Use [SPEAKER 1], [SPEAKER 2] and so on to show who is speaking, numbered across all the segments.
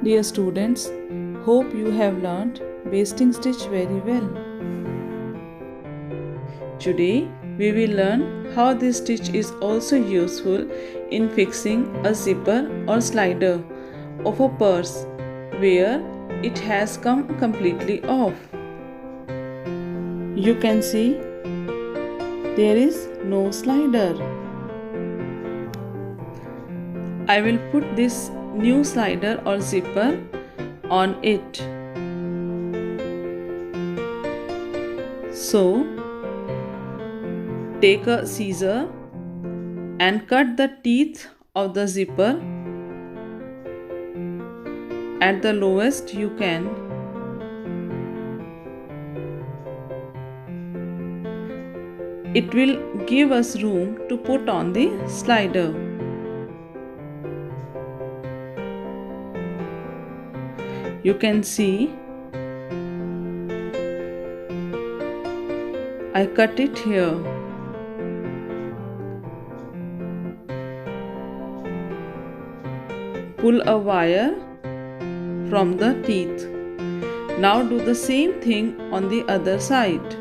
[SPEAKER 1] Dear students, hope you have learned basting stitch very well. Today we will learn how this stitch is also useful in fixing a zipper or slider of a purse where it has come completely off. You can see there is no slider. I will put this new slider or zipper on it. So, take a scissor and cut the teeth of the zipper at the lowest you can. It will give us room to put on the slider. You can see I cut it here. Pull a wire from the teeth. Now do the same thing on the other side.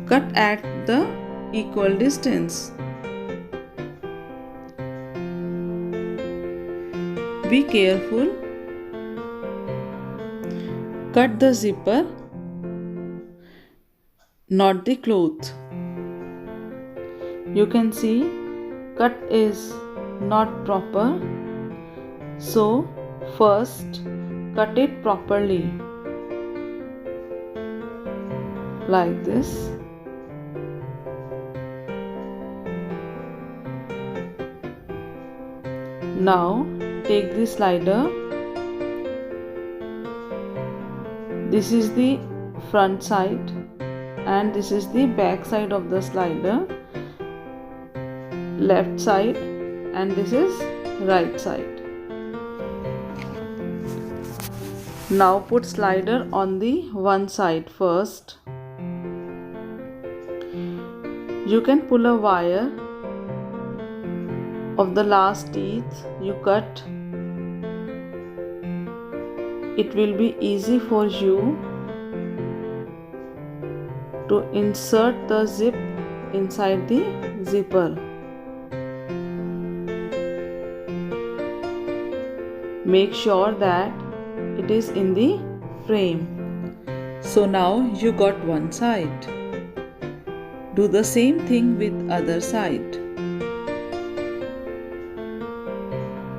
[SPEAKER 1] Cut at the equal distance. Be careful. Cut the zipper, not the cloth. You can see cut is not proper. So first cut it properly like this. Now take the slider. This is the front side and this is the back side of the slider, left side, and this is right side. Now put slider on the one side first. You can pull a wire of the last teeth you cut. It will be easy for you to insert the zip inside the zipper. Make sure that it is in the frame. So now you got one side. Do the same thing with other side.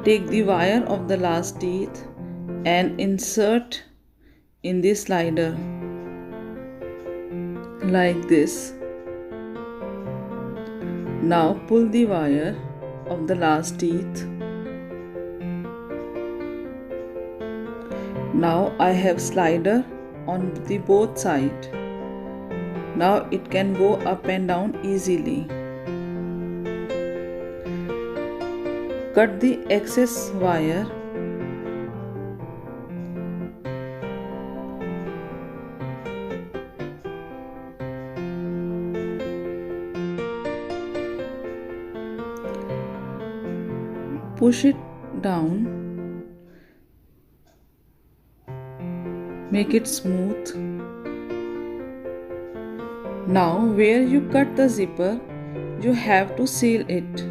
[SPEAKER 1] Take the wire of the last teeth and insert in the slider like this. Now pull the wire of the last teeth. Now I have slider on the both sides. Now it can go up and down easily. Cut the excess wire. Push it down. Make it smooth. Now where you cut the zipper, you have to seal it,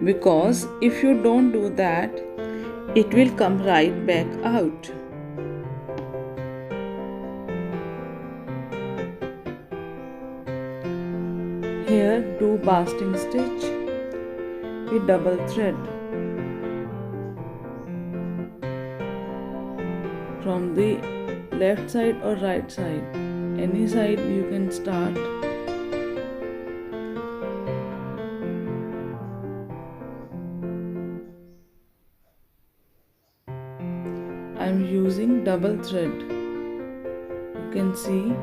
[SPEAKER 1] because if you don't do that, it will come right back out. Here do basting stitch with double thread. From the left side or right side, any side you can start. I am using double thread. You can see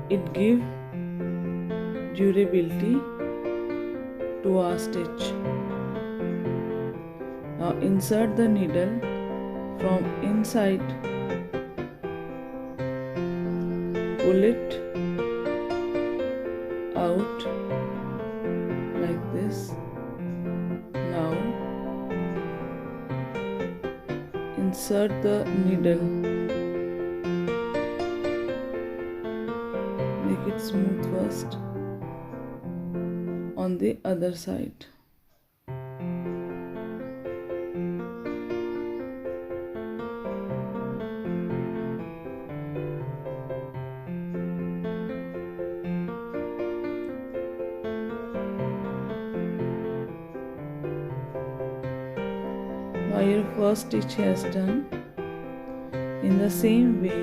[SPEAKER 1] it gives durability to our stitch. Now insert the needle from inside, pull it out like this. Now insert the needle. Make it smooth first on the other side. Now your first stitch has done. In the same way,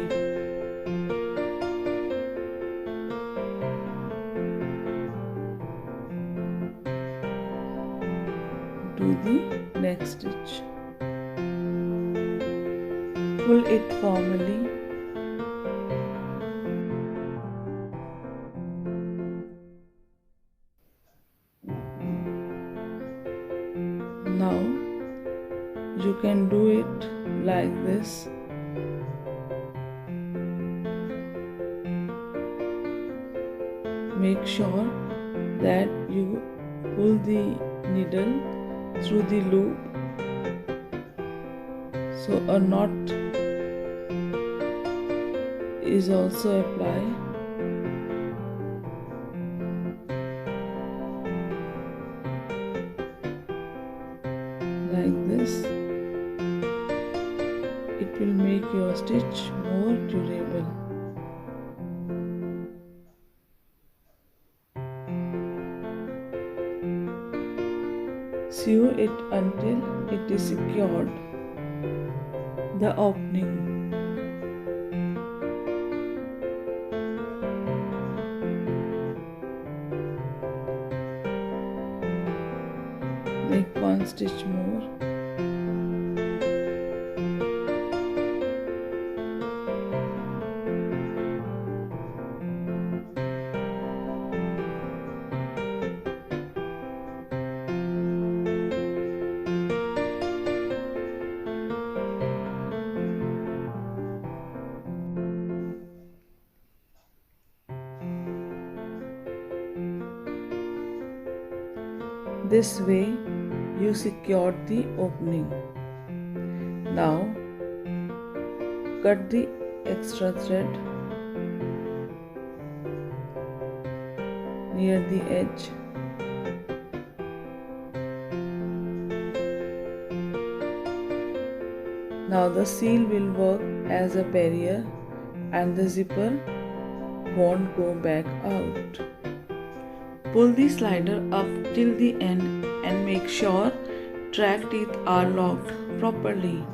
[SPEAKER 1] do the next stitch. Pull it firmly. Now you can do it like this. Make sure that you pull the needle through the loop so a knot is also applied. Like this, it will make your stitch more durable. Sew it until it is secured the opening. Make one stitch more. This way you secured the opening. Now cut the extra thread near the edge. Now the seal will work as a barrier and the zipper won't go back out. Pull the slider up till the end and make sure track teeth are locked properly.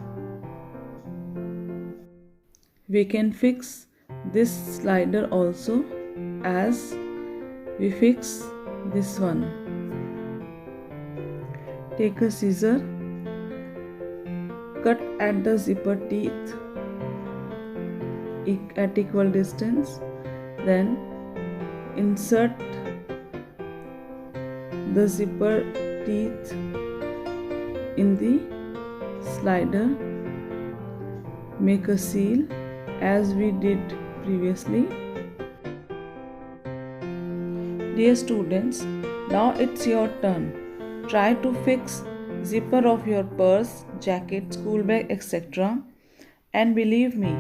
[SPEAKER 1] We can fix this slider also as we fix this one. Take a scissor, cut at the zipper teeth at equal distance, then insert the zipper teeth in the slider. Make a seal as we did previously. Dear students, now it's your turn. Try to fix zipper of your purse, jacket, school bag, etc. And believe me,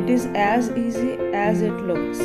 [SPEAKER 1] it is as easy as it looks.